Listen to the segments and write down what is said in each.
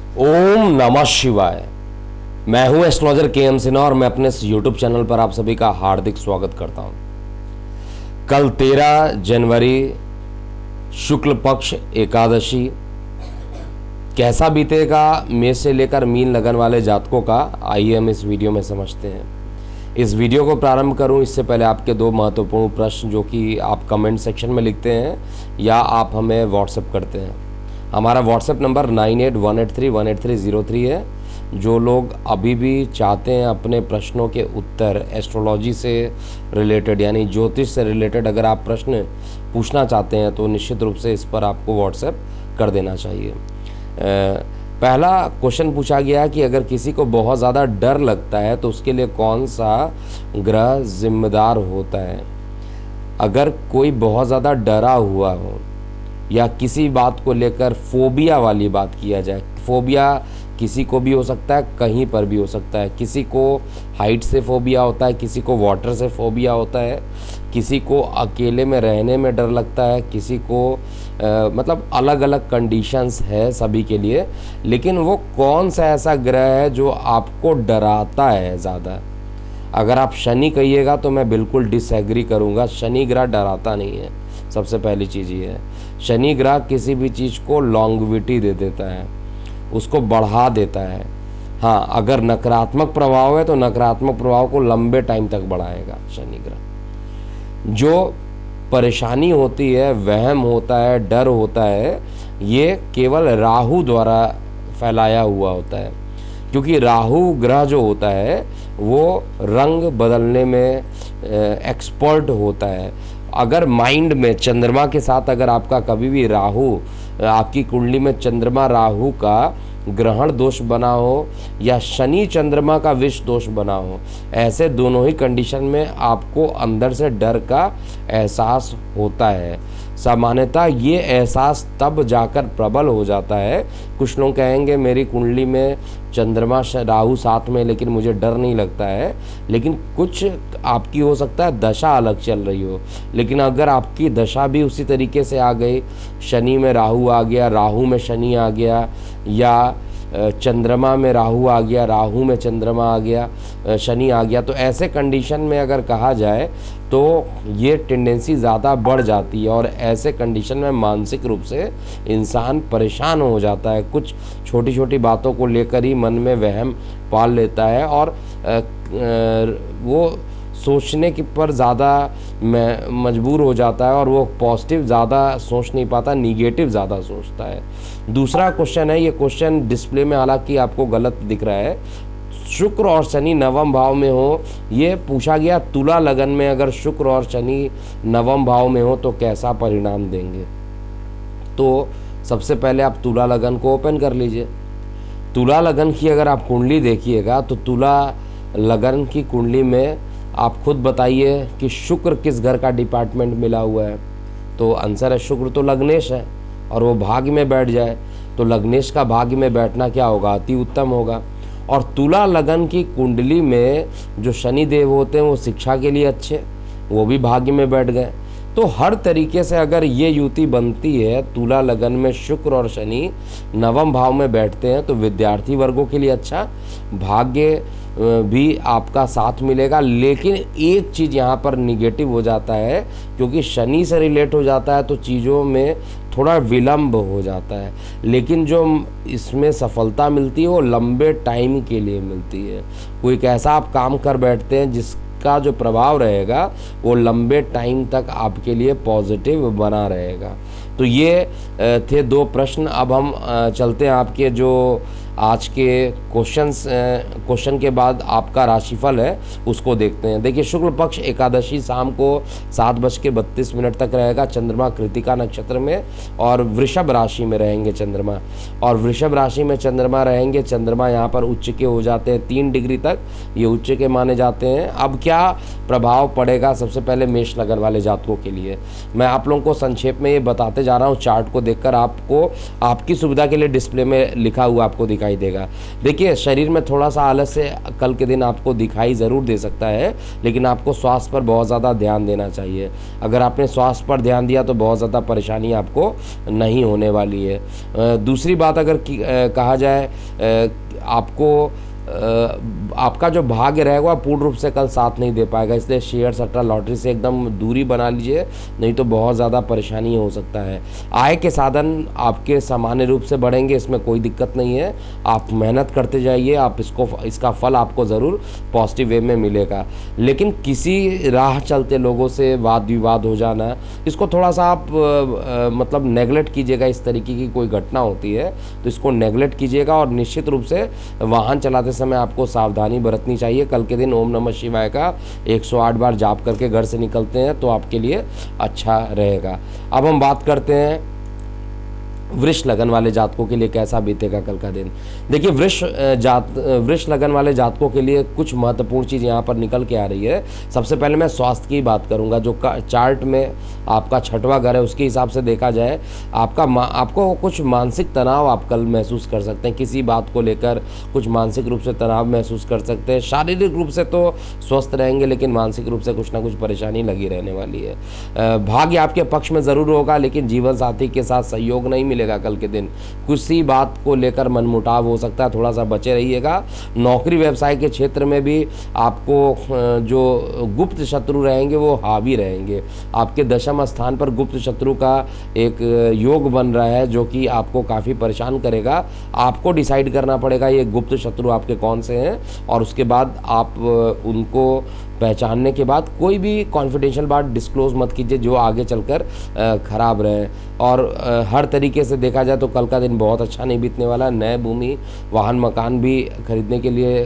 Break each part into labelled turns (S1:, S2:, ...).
S1: ओम नमः शिवाय। मैं हूं एस्ट्रोलॉजर के.एम. सिन्हा और मैं अपने इस यूट्यूब चैनल पर आप सभी का हार्दिक स्वागत करता हूं। कल 13 जनवरी शुक्ल पक्ष एकादशी कैसा बीतेगा मेष से लेकर मीन लगन वाले जातकों का, आइए हम इस वीडियो में समझते हैं। इस वीडियो को प्रारंभ करूं इससे पहले आपके दो महत्वपूर्ण प्रश्न जो कि आप कमेंट सेक्शन में लिखते हैं या आप हमें व्हाट्सएप करते हैं। हमारा व्हाट्सएप नंबर 9818318303 है। जो लोग अभी भी चाहते हैं अपने प्रश्नों के उत्तर एस्ट्रोलॉजी से रिलेटेड यानी ज्योतिष से रिलेटेड अगर आप प्रश्न पूछना चाहते हैं तो निश्चित रूप से इस पर आपको व्हाट्सएप कर देना चाहिए। पहला क्वेश्चन पूछा गया कि अगर किसी को बहुत ज़्यादा डर लगता है तो उसके लिए कौन सा ग्रह जिम्मेदार होता है। अगर कोई बहुत ज़्यादा डरा हुआ हो या किसी बात को लेकर फोबिया वाली बात किया जाए, फोबिया किसी को भी हो सकता है, कहीं पर भी हो सकता है। किसी को हाइट से फोबिया होता है, किसी को वाटर से फोबिया होता है, किसी को अकेले में रहने में डर लगता है, किसी को मतलब अलग अलग कंडीशंस है सभी के लिए। लेकिन वो कौन सा ऐसा ग्रह है जो आपको डराता है ज़्यादा। अगर आप शनि कहिएगा तो मैं बिल्कुल डिसएग्री करूँगा। शनि ग्रह डराता नहीं है। सबसे पहली चीज़ ये है, शनि ग्रह किसी भी चीज़ को लॉन्गविटी दे देता है, उसको बढ़ा देता है। हाँ, अगर नकारात्मक प्रभाव है तो नकारात्मक प्रभाव को लंबे टाइम तक बढ़ाएगा शनि ग्रह। जो परेशानी होती है, वहम होता है, डर होता है, ये केवल राहु द्वारा फैलाया हुआ होता है। क्योंकि राहु ग्रह जो होता है वो रंग बदलने में एक्सपर्ट होता है। अगर माइंड में चंद्रमा के साथ अगर आपका कभी भी राहु, आपकी कुंडली में चंद्रमा राहु का ग्रहण दोष बना हो या शनि चंद्रमा का विष दोष बना हो, ऐसे दोनों ही कंडीशन में आपको अंदर से डर का एहसास होता है। सामान्यतः ये एहसास तब जाकर प्रबल हो जाता है। कुछ लोग कहेंगे मेरी कुंडली में चंद्रमा राहु साथ में लेकिन मुझे डर नहीं लगता है। लेकिन कुछ आपकी हो सकता है दशा अलग चल रही हो। लेकिन अगर आपकी दशा भी उसी तरीके से आ गई, शनि में राहु आ गया, राहु में शनि आ गया, या चंद्रमा में राहु आ गया, राहु में चंद्रमा आ गया, शनि आ गया, तो ऐसे कंडीशन में अगर कहा जाए तो ये टेंडेंसी ज़्यादा बढ़ जाती है और ऐसे कंडीशन में मानसिक रूप से इंसान परेशान हो जाता है। कुछ छोटी छोटी बातों को लेकर ही मन में वहम पाल लेता है और वो सोचने के पर ज़्यादा मजबूर हो जाता है और वो पॉजिटिव ज़्यादा सोच नहीं पाता, निगेटिव ज़्यादा सोचता है। दूसरा क्वेश्चन है, ये क्वेश्चन डिस्प्ले में हालांकि आपको गलत दिख रहा है। शुक्र और शनि नवम भाव में हो, ये पूछा गया तुला लगन में अगर शुक्र और शनि नवम भाव में हो तो कैसा परिणाम देंगे। तो सबसे पहले आप तुला लगन को ओपन कर लीजिए। तुला लगन की अगर आप कुंडली देखिएगा तो तुला लगन की कुंडली में आप खुद बताइए कि शुक्र किस घर का डिपार्टमेंट मिला हुआ है। तो आंसर है शुक्र तो लग्नेश है और वो भाग्य में बैठ जाए तो लग्नेश का भाग्य में बैठना क्या होगा, अति उत्तम होगा। और तुला लगन की कुंडली में जो शनि देव होते हैं वो शिक्षा के लिए अच्छे, वो भी भाग्य में बैठ गए। तो हर तरीके से अगर ये युति बनती है, तुला लगन में शुक्र और शनि नवम भाव में बैठते हैं तो विद्यार्थी वर्गों के लिए अच्छा, भाग्य भी आपका साथ मिलेगा। लेकिन एक चीज़ यहाँ पर निगेटिव हो जाता है, क्योंकि शनि से रिलेट हो जाता है तो चीज़ों में थोड़ा विलंब हो जाता है। लेकिन जो इसमें सफलता मिलती है वो लंबे टाइम के लिए मिलती है। कोई कैसा आप काम कर बैठते हैं जिसका जो प्रभाव रहेगा वो लंबे टाइम तक आपके लिए पॉजिटिव बना रहेगा। तो ये थे दो प्रश्न। अब हम चलते हैं आपके जो आज के क्वेश्चन के बाद आपका राशिफल है उसको देखते हैं। देखिए, शुक्ल पक्ष एकादशी शाम को 7:32 तक रहेगा। चंद्रमा कृतिका नक्षत्र में और वृषभ राशि में रहेंगे चंद्रमा, और वृषभ राशि में चंद्रमा रहेंगे। चंद्रमा यहाँ पर उच्च के हो जाते हैं 3 डिग्री तक, ये उच्च के माने जाते हैं। अब क्या प्रभाव पड़ेगा सबसे पहले मेष लगन वाले जातकों के लिए मैं आप लोगों को संक्षेप में ये बताते जा रहा हूँ। चार्ट को देखकर आपको आपकी सुविधा के लिए डिस्प्ले में लिखा हुआ आपको दिखाई दिखाई देगा। देखिए, शरीर में थोड़ा सा आलस्य कल के दिन आपको दिखाई ज़रूर दे सकता है, लेकिन आपको स्वास्थ्य पर बहुत ज़्यादा ध्यान देना चाहिए। अगर आपने स्वास्थ्य पर ध्यान दिया तो बहुत ज़्यादा परेशानी आपको नहीं होने वाली है। दूसरी बात अगर कहा जाए, आपको आपका जो भाग्य रहेगा पूर्ण रूप से कल साथ नहीं दे पाएगा, इसलिए शेयर सट्टा लॉटरी से एकदम दूरी बना लीजिए, नहीं तो बहुत ज़्यादा परेशानी हो सकता है। आय के साधन आपके सामान्य रूप से बढ़ेंगे, इसमें कोई दिक्कत नहीं है। आप मेहनत करते जाइए, आप इसका फल आपको ज़रूर पॉजिटिव वे में मिलेगा। लेकिन किसी राह चलते लोगों से वाद विवाद हो जाना, इसको थोड़ा सा आप मतलब नेगलेक्ट कीजिएगा। इस तरीके की कोई घटना होती है तो इसको नेगलेक्ट कीजिएगा, और निश्चित रूप से वाहन चलाते समय आपको सावधानी बरतनी चाहिए। कल के दिन ओम नमः शिवाय का 108 बार जाप करके घर से निकलते हैं तो आपके लिए अच्छा रहेगा। अब हम बात करते हैं वृष लगन वाले जातकों के लिए कैसा बीतेगा कल का दिन। देखिए, वृष लगन वाले जातकों के लिए कुछ महत्वपूर्ण चीज़ यहाँ पर निकल के आ रही है। सबसे पहले मैं स्वास्थ्य की बात करूँगा। जो चार्ट में आपका 6वां घर है उसके हिसाब से देखा जाए, आपको कुछ मानसिक तनाव आप कल महसूस कर सकते हैं। किसी बात को लेकर कुछ मानसिक रूप से तनाव महसूस कर सकते हैं। शारीरिक रूप से तो स्वस्थ रहेंगे, लेकिन मानसिक रूप से कुछ ना कुछ परेशानी लगी रहने वाली है। भाग्य आपके पक्ष में ज़रूर होगा, लेकिन जीवन साथी के साथ सहयोग नहीं मिलेगा कल के दिन। किसी बात को लेकर मनमुटाव हो सकता है, थोड़ा सा बचे रहिएगा। नौकरी व्यवसाय के क्षेत्र में भी आपको जो गुप्त शत्रु रहेंगे वो हावी रहेंगे। आपके दशम स्थान पर गुप्त शत्रु का एक योग बन रहा है, जो कि आपको काफ़ी परेशान करेगा। आपको डिसाइड करना पड़ेगा ये गुप्त शत्रु आपके कौन से हैं, और उसके बाद आप उनको पहचानने के बाद कोई भी कॉन्फिडेंशियल बात डिस्क्लोज मत कीजिए जो आगे चलकर ख़राब रहे। और हर तरीके से देखा जाए तो कल का दिन बहुत अच्छा नहीं बीतने वाला। नए भूमि वाहन मकान भी खरीदने के लिए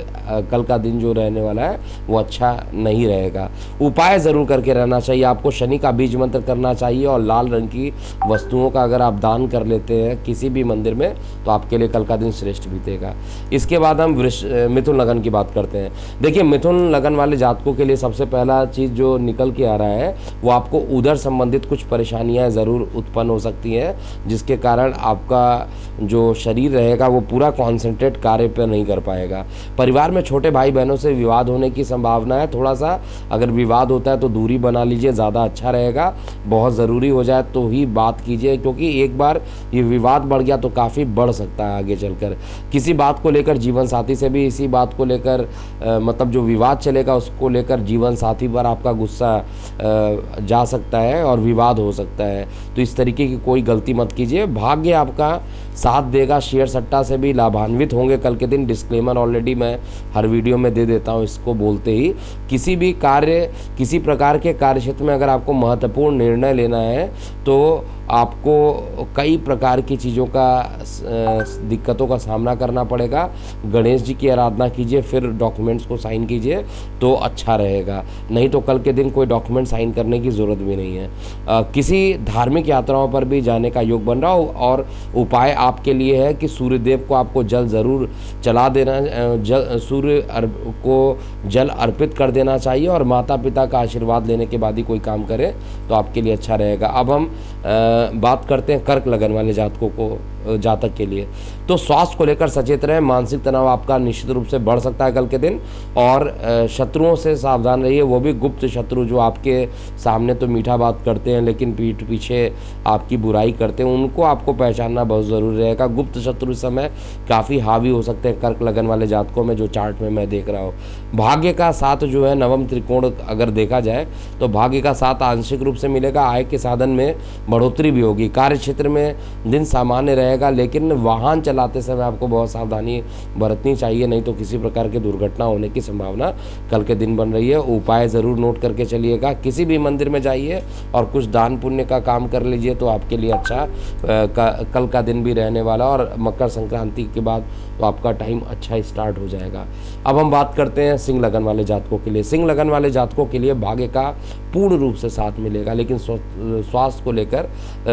S1: कल का दिन जो रहने वाला है वो अच्छा नहीं रहेगा। उपाय ज़रूर करके रहना चाहिए। आपको शनि का बीज मंत्र करना चाहिए, और लाल रंग की वस्तुओं का अगर आप दान कर लेते हैं किसी भी मंदिर में तो आपके लिए कल का दिन श्रेष्ठ बीतेगा। इसके बाद हम मिथुन लगन की बात करते हैं। देखिए, मिथुन लगन वाले जातकों के लिए सबसे पहला चीज़ जो निकल के आ रहा है वो आपको उदर संबंधित कुछ परेशानियां ज़रूर उत्पन्न हो सकती हैं, जिसके कारण आपका जो शरीर रहेगा वो पूरा कॉन्सेंट्रेट कार्य पर नहीं कर पाएगा। परिवार में छोटे भाई बहनों से विवाद होने की संभावना है। थोड़ा सा अगर विवाद होता है तो दूरी बना लीजिए, ज़्यादा अच्छा रहेगा। बहुत ज़रूरी हो जाए तो ही बात कीजिए, क्योंकि एक बार ये विवाद बढ़ गया तो काफ़ी बढ़ सकता है आगे चलकर। किसी बात को लेकर जीवन साथी से भी इसी बात को लेकर मतलब जो विवाद चलेगा उसको लेकर जीवन साथी पर आपका गुस्सा जा सकता है और विवाद हो सकता है। तो इस तरीके की कोई गलती मत कीजिए। भाग्य आपका साथ देगा। शेयर सट्टा से भी लाभान्वित होंगे कल के दिन। डिस्क्लेमर ऑलरेडी मैं हर वीडियो में दे देता हूँ इसको बोलते ही। किसी प्रकार के कार्य क्षेत्र में अगर आपको महत्वपूर्ण निर्णय लेना है तो आपको कई प्रकार की चीज़ों का दिक्कतों का सामना करना पड़ेगा। गणेश जी की आराधना कीजिए, फिर डॉक्यूमेंट्स को साइन कीजिए तो अच्छा रहेगा। नहीं तो कल के दिन कोई डॉक्यूमेंट साइन करने की ज़रूरत भी नहीं है। किसी धार्मिक यात्राओं पर भी जाने का योग बन रहा हो, और उपाय आपके लिए है कि सूर्यदेव को आपको जल ज़रूर चला देना, सूर्य को जल अर्पित कर देना चाहिए, और माता पिता का आशीर्वाद लेने के बाद ही कोई काम करें तो आपके लिए अच्छा रहेगा। अब हम बात करते हैं कर्क लगन वाले जातक के लिए। तो स्वास्थ्य को लेकर सचेत रहें। मानसिक तनाव आपका निश्चित रूप से बढ़ सकता है कल के दिन, और शत्रुओं से सावधान रहिए। वो भी गुप्त शत्रु जो आपके सामने तो मीठा बात करते हैं लेकिन पीठ पीछे आपकी बुराई करते हैं, उनको आपको पहचानना बहुत ज़रूरी रहेगा। गुप्त शत्रु इस समय काफ़ी हावी हो सकते हैं कर्क लगन वाले जातकों में, जो चार्ट में मैं देख रहा हूँ। भाग्य का साथ जो है नवम त्रिकोण अगर देखा जाए तो भाग्य का साथ आंशिक रूप से मिलेगा। आय के साधन में बढ़ोतरी भी होगी। कार्य क्षेत्र में दिन सामान्य रहेगा, लेकिन वाहन चलाते समय आपको बहुत सावधानी बरतनी चाहिए, नहीं तो किसी प्रकार की दुर्घटना होने की संभावना कल के दिन बन रही है। उपाय ज़रूर नोट करके चलिएगा। किसी भी मंदिर में जाइए और कुछ दान पुण्य का काम कर लीजिए तो आपके लिए अच्छा कल का दिन भी रहने वाला, और मकर संक्रांति के बाद तो आपका टाइम अच्छा स्टार्ट हो जाएगा। अब हम बात करते हैं सिंह लगन वाले जातकों के लिए। सिंह लगन वाले जातकों के लिए भाग्य का पूर्ण रूप से साथ मिलेगा, लेकिन स्वास्थ्य को लेकर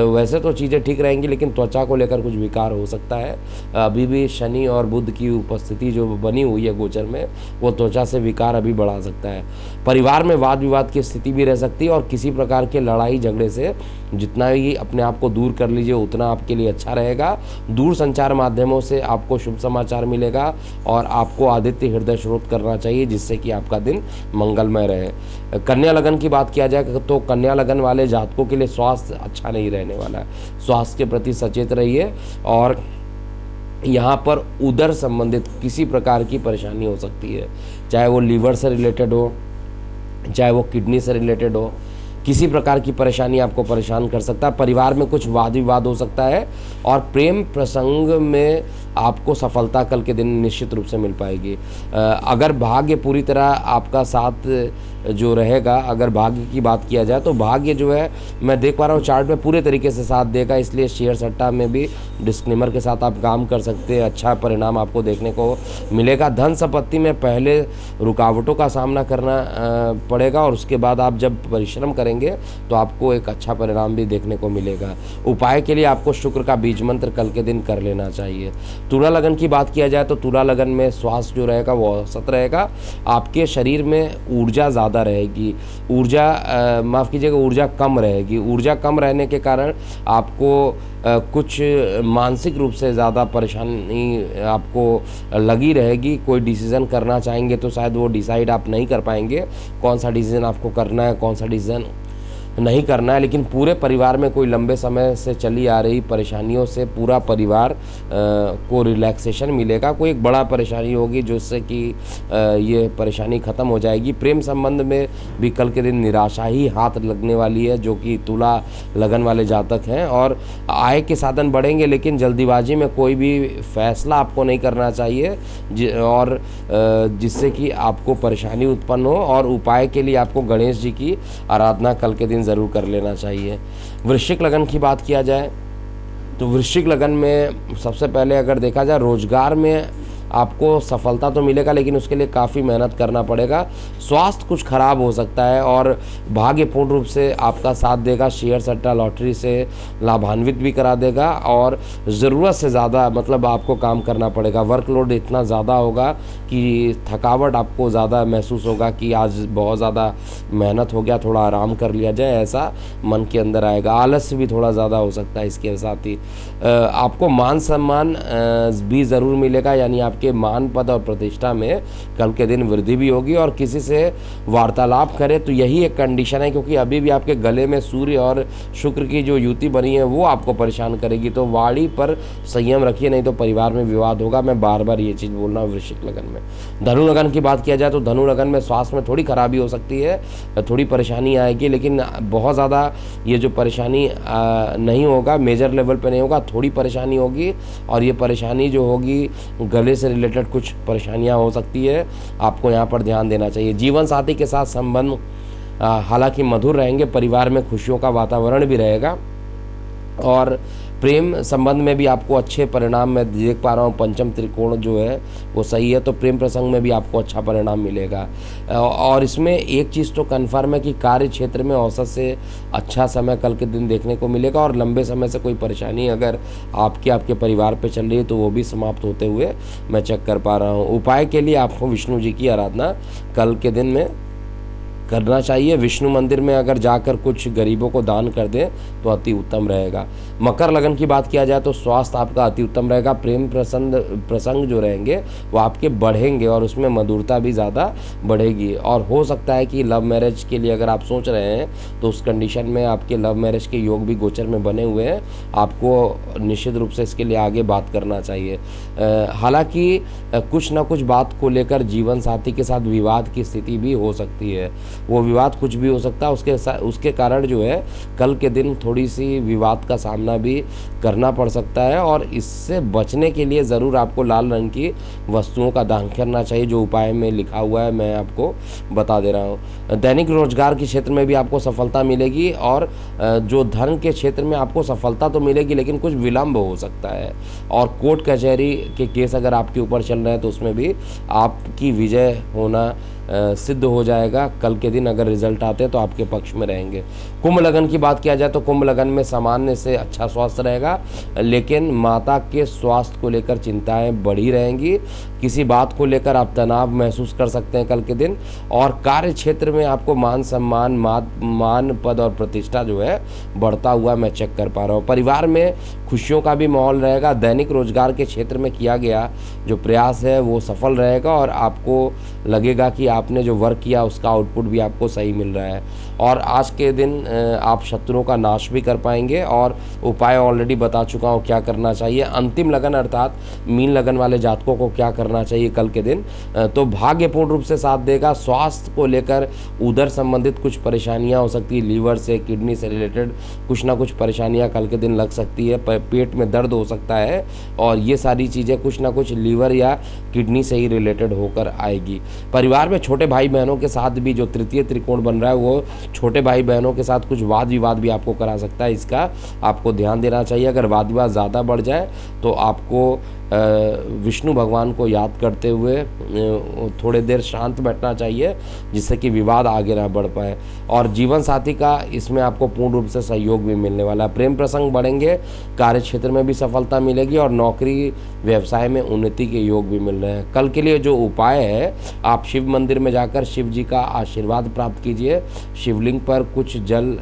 S1: वैसे तो चीज़ें ठीक रहेंगी, लेकिन त्वचा को लेकर कुछ कुछ विकार हो सकता है। अभी भी शनि और बुध की उपस्थिति जो बनी हुई है गोचर में, वो त्वचा से विकार अभी बढ़ा सकता है। परिवार में वाद विवाद की स्थिति भी रह सकती है और किसी प्रकार के लड़ाई झगड़े से जितना ही अपने आप को दूर कर लीजिए उतना आपके लिए अच्छा रहेगा। दूर संचार माध्यमों से आपको शुभ समाचार मिलेगा और आपको आदित्य हृदय स्रोत करना चाहिए, जिससे कि आपका दिन मंगलमय रहे। कन्या लगन की बात किया जाए तो कन्या लगन वाले जातकों के लिए स्वास्थ्य अच्छा नहीं रहने वाला है। स्वास्थ्य के प्रति सचेत रहिए और यहाँ पर उदर संबंधित किसी प्रकार की परेशानी हो सकती है, चाहे वो लीवर से रिलेटेड हो, चाहे वो किडनी से रिलेटेड हो। किसी प्रकार की परेशानी आपको परेशान कर सकता है। परिवार में कुछ वाद विवाद हो सकता है और प्रेम प्रसंग में आपको सफलता कल के दिन निश्चित रूप से मिल पाएगी। अगर भाग्य पूरी तरह आपका साथ जो रहेगा, अगर भाग्य की बात किया जाए तो भाग्य जो है मैं देख पा रहा हूँ चार्ट में पूरे तरीके से साथ देगा, इसलिए शेयर सट्टा में भी डिस्क्लेमर के साथ आप काम कर सकते हैं। अच्छा परिणाम आपको देखने को मिलेगा। धन संपत्ति में पहले रुकावटों का सामना करना पड़ेगा और उसके बाद आप जब परिश्रम करेंगे तो आपको एक अच्छा परिणाम भी देखने को मिलेगा। उपाय के लिए आपको शुक्र का बीज मंत्र कल के दिन कर लेना चाहिए। तुला लगन की बात किया जाए तो तुला लगन में स्वास्थ्य जो रहेगा वो औसत रहेगा। आपके शरीर में ऊर्जा ज़्यादा रहेगी, माफ़ कीजिएगा ऊर्जा कम रहेगी। ऊर्जा कम रहने के कारण आपको कुछ मानसिक रूप से ज़्यादा परेशानी आपको लगी रहेगी। कोई डिसीज़न करना चाहेंगे तो शायद वो डिसाइड आप नहीं कर पाएंगे, कौन सा डिसीज़न आपको करना है, कौन सा डिसीज़न नहीं करना है। लेकिन पूरे परिवार में कोई लंबे समय से चली आ रही परेशानियों से पूरा परिवार को रिलैक्सेशन मिलेगा। कोई एक बड़ा परेशानी होगी जिससे कि ये परेशानी ख़त्म हो जाएगी। प्रेम संबंध में भी कल के दिन निराशा ही हाथ लगने वाली है, जो कि तुला लगन वाले जातक हैं। और आय के साधन बढ़ेंगे, लेकिन जल्दीबाजी में कोई भी फैसला आपको नहीं करना चाहिए और जिससे कि आपको परेशानी उत्पन्न हो। और उपाय के लिए आपको गणेश जी की आराधना कल के दिन ज़रूर कर लेना चाहिए। वृश्चिक लगन की बात किया जाए तो वृश्चिक लगन में सबसे पहले अगर देखा जाए रोजगार में आपको सफलता तो मिलेगा, लेकिन उसके लिए काफ़ी मेहनत करना पड़ेगा। स्वास्थ्य कुछ खराब हो सकता है और भाग्य पूर्ण रूप से आपका साथ देगा। शेयर सट्टा लॉटरी से लाभान्वित भी करा देगा और ज़रूरत से ज़्यादा मतलब आपको काम करना पड़ेगा। वर्कलोड इतना ज़्यादा होगा कि थकावट आपको ज़्यादा महसूस होगा कि आज बहुत ज़्यादा मेहनत हो गया, थोड़ा आराम कर लिया जाए, ऐसा मन के अंदर आएगा। आलस्य भी थोड़ा ज़्यादा हो सकता है। इसके साथ ही आपको मान सम्मान भी ज़रूर मिलेगा, यानी आपके मान पद और प्रतिष्ठा में कल के दिन वृद्धि भी होगी। और किसी से वार्तालाप करें तो यही एक कंडीशन है, क्योंकि अभी भी आपके गले में सूर्य और शुक्र की जो युति बनी है वो आपको परेशान करेगी। तो वाणी पर संयम रखिए, नहीं तो परिवार में विवाद होगा। मैं बार बार ये चीज़ बोल रहा हूँ। वृश्चिक लगन में धनु लगन की बात किया जाए तो धनु लगन में स्वास्थ्य में थोड़ी खराबी हो सकती है, थोड़ी परेशानी आएगी, लेकिन बहुत ज़्यादा ये जो परेशानी नहीं होगा, मेजर लेवल पे नहीं होगा, थोड़ी परेशानी होगी। और ये परेशानी जो होगी गले से रिलेटेड कुछ परेशानियां हो सकती है, आपको यहाँ पर ध्यान देना चाहिए। जीवन साथी के साथ संबंध हालांकि मधुर रहेंगे, परिवार में खुशियों का वातावरण भी रहेगा और प्रेम संबंध में भी आपको अच्छे परिणाम मैं देख पा रहा हूँ। पंचम त्रिकोण जो है वो सही है, तो प्रेम प्रसंग में भी आपको अच्छा परिणाम मिलेगा। और इसमें एक चीज़ तो कन्फर्म है कि कार्य क्षेत्र में औसत से अच्छा समय कल के दिन देखने को मिलेगा। और लंबे समय से कोई परेशानी अगर आपके परिवार पे चल रही है तो वो भी समाप्त होते हुए मैं चेक कर पा रहा हूँ। उपाय के लिए आपको विष्णु जी की आराधना कल के दिन में करना चाहिए। विष्णु मंदिर में अगर जाकर कुछ गरीबों को दान कर दें तो अति उत्तम रहेगा। मकर लगन की बात किया जाए तो स्वास्थ्य आपका अति उत्तम रहेगा। प्रेम प्रसंग जो रहेंगे वो आपके बढ़ेंगे और उसमें मधुरता भी ज़्यादा बढ़ेगी। और हो सकता है कि लव मैरिज के लिए अगर आप सोच रहे हैं तो उस कंडीशन में आपके लव मैरिज के योग भी गोचर में बने हुए हैं। आपको निश्चित रूप से इसके लिए आगे बात करना चाहिए। हालांकि कुछ ना कुछ बात को लेकर जीवन साथी के साथ विवाद की स्थिति भी हो सकती है। वो विवाद कुछ भी हो सकता है, उसके कारण जो है कल के दिन थोड़ी सी विवाद का सामना भी करना पड़ सकता है। और इससे बचने के लिए ज़रूर आपको लाल रंग की वस्तुओं का दान करना चाहिए, जो उपाय में लिखा हुआ है मैं आपको बता दे रहा हूँ। दैनिक रोजगार के क्षेत्र में भी आपको सफलता मिलेगी और जो धन के क्षेत्र में आपको सफलता तो मिलेगी, लेकिन कुछ विलम्ब हो सकता है। और कोर्ट कचहरी के केस अगर आपके ऊपर चल रहे हैं तो उसमें भी आपकी विजय होना सिद्ध हो जाएगा। कल के दिन अगर रिजल्ट आते हैं तो आपके पक्ष में रहेंगे। कुंभ लगन की बात किया जाए तो कुंभ लगन में सामान्य से अच्छा स्वास्थ्य रहेगा, लेकिन माता के स्वास्थ्य को लेकर चिंताएं बढ़ी रहेंगी। किसी बात को लेकर आप तनाव महसूस कर सकते हैं कल के दिन। और कार्य क्षेत्र में आपको मान सम्मान, मान पद और प्रतिष्ठा जो है बढ़ता हुआ मैं चेक कर पा रहा हूँ। परिवार में खुशियों का भी माहौल रहेगा। दैनिक रोजगार के क्षेत्र में किया गया जो प्रयास है वो सफल रहेगा और आपको लगेगा कि आपने जो वर्क किया उसका आउटपुट भी आपको सही मिल रहा है। और आज के दिन आप शत्रुओं का नाश भी कर पाएंगे और उपाय ऑलरेडी बता चुका हूँ क्या करना चाहिए। अंतिम लगन अर्थात मीन लगन वाले जातकों को क्या करना चाहिए कल के दिन, तो भाग्यपूर्ण रूप से साथ देगा। स्वास्थ्य को लेकर उधर संबंधित कुछ परेशानियां हो सकती है, लीवर से, किडनी से रिलेटेड कुछ ना कुछ परेशानियां कल के दिन लग सकती है। पेट में दर्द हो सकता है और ये सारी चीज़ें कुछ ना कुछ लीवर या किडनी से ही रिलेटेड होकर आएगी। परिवार में छोटे भाई बहनों के साथ भी जो तृतीय त्रिकोण बन रहा है वो छोटे भाई बहनों के साथ कुछ वाद विवाद भी आपको करा सकता है। इसका आपको ध्यान देना चाहिए। अगर वाद विवाद ज़्यादा बढ़ जाए तो आपको विष्णु भगवान को याद करते हुए थोड़े देर शांत बैठना चाहिए, जिससे कि विवाद आगे ना बढ़ पाए। और जीवन साथी का इसमें आपको पूर्ण रूप से सहयोग भी मिलने वाला है। प्रेम प्रसंग बढ़ेंगे, कार्य क्षेत्र में भी सफलता मिलेगी और नौकरी व्यवसाय में उन्नति के योग भी मिल रहे हैं। कल के लिए जो उपाय है, आप शिव मंदिर में जाकर शिव जी का आशीर्वाद प्राप्त कीजिए। शिवलिंग पर कुछ जल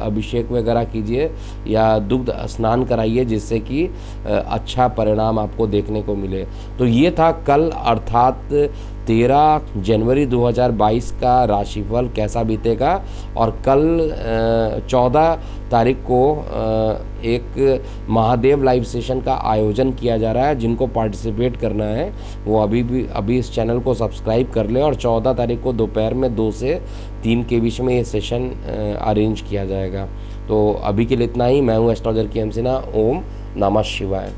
S1: अभिषेक वगैरह कीजिए या दुग्ध स्नान कराइए, जिससे कि अच्छा परिणाम आपको देखने को मिले। तो ये था कल अर्थात 13 जनवरी 2022 का राशिफल कैसा बीतेगा। और कल 14 तारीख को एक महादेव लाइव सेशन का आयोजन किया जा रहा है। जिनको पार्टिसिपेट करना है वो अभी इस चैनल को सब्सक्राइब कर ले। और 14 तारीख को दोपहर में 2 से 3 के बीच में ये सेशन अरेंज किया जाएगा। तो अभी के लिए इतना ही। मैं हूँ एस्ट्रोलॉजर KM सिन्हा। ओम नमः शिवाय।